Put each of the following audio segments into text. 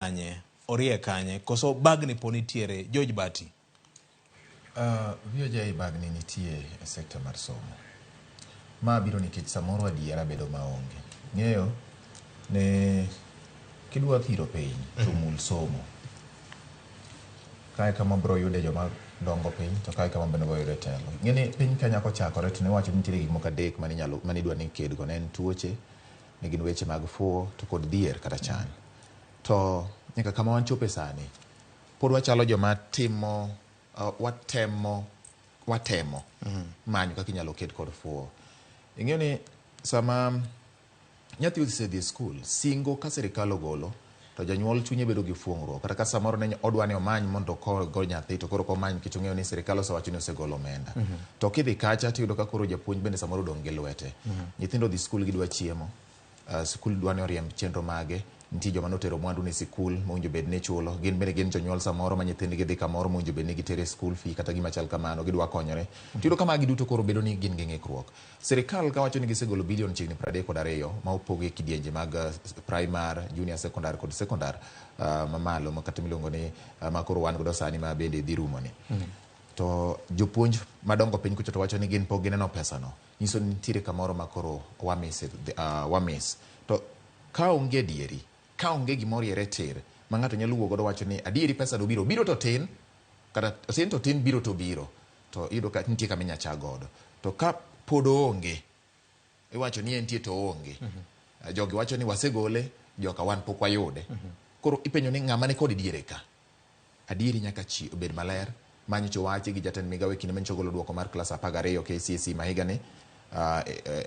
kanye orie kanye koso bagni ponitiere George Bati. VOJ bagni nitie e sekta mar somo. Ma biro nikech samoro adiera bedo maonge. Ng'eyo ne kidwa thiro piny to mul somo. Kae kama bro yude joma dongo piny to kae kama bende bro yude telo. Ng'eni piny Kenya kochakore to ne wacho ni nitiere gik moko adek manidwa ni kedgo, ne en tuoche, ne gin weche mag fuo to kod dhier kata chan. To nyaka kama wanchope sani pod wachalo joma timo watemo manyo kaka inyalo ked kod fuo. Ing'eyo ni sama nyathi osedhi skul, singo ka sirikal ogolo to janyuol chunye bedo gi fuong'ruok, kata ka samoro ne odwa ni omany mondo go nyathi to koro komany nikech ong'eyo ni sirikal osewacho ni osegolo omenda. To kidhi kacha tiyudo ka koro japuonj bende samoro dong' gi lwete. Nyithindo dhi skul gidwa chiemo, skul dwa ni oriemb chenro mage, nitie joma notero mwandu ne sikul mowinjo bed ni chulo, gin bende gin jonyuol samoro ma nyithindgi dhi kamoro mowinjo bed ni gitere school fee kata gima chal kamano, gidwa konyore. Tiyudo ka magi duto koro bedo ni gin gi ng'ikruok. Sirikal ka wacho ni gisegolo bilion chiegni 32 ma opogi e kidienje mag primar, junior secondary kod secondary mamalo makata miluongo ni makoro wan godo sani ma bende dhi rumo ni. To jopuonj madongo piny kucho to wacho ni gin pok gineno pesano. Nyiso ni nitiere kamoro makoro wamis. To ka onge dieri, ka onge gimoro yere tir ma ng'ato nyalo wuok godo wacho ni adieri pesa do biro to tin, kata tin to tin, biro to biro, to iyudo ka nitie kama inyalo chak godo. To ka pod onge, iwacho ni entie to onge, jogi wacho ni wasegole, joka wan pok wayude. Koro ipenjo ni ng'ama ne kod diere ka. Adieri nyaka obed maler, manyicho wache gi jatend migawo kinde manyicho golo duoko mar klas 12 KCSE ma higa ni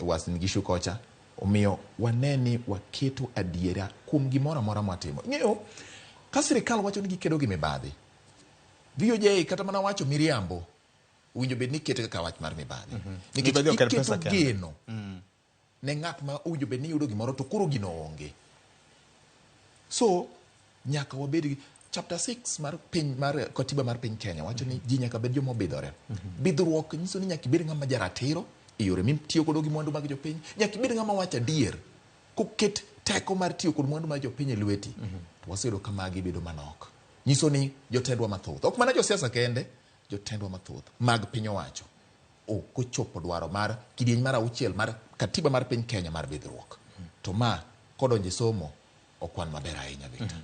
Uasin Gishu kocha. Omiyo waneni waketo adiera kuom gimoro amora mwatimo. Ng'eyo ka sirikal wacho ni gikedo gi mibadhi, VOJ kata mana wacho miriambo, winjo bed ni kete kaka wach mar mibadhi. Nikech iketo geno ne ng'at ma winjo bed ni yudo gimoro to koro gino onge. So nyaka wabed gi chapter 6 mar piny mar katiba mar piny Kenya wacho ni ji nyaka bed jomo bidhore. Bidhruok nyiso ni nyaka ibed ng'ama jaratiro e yore mitiyo kod gi mwandu mag jopiny, nyaka ibed ng'ama wacho adier. Koket teko mar tiyo kod mwandu mag jopiny e lweti, to waseyudo ka magi bedo manok. Nyiso ni jotendwa mathoth, ok mana josiasa kende, jotendwa mathoth mag piny owacho ok ochopo dwaro mar kidieny mar 6 mar katiba mar piny Kenya mar bidhruok. To ma kodonje somo okwan maber ahinya Victor.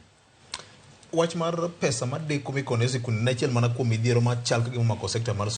Wach mar pesa madeko mikone sikunde na achiel mana kuom midhiero machal ka gima omako sekta mar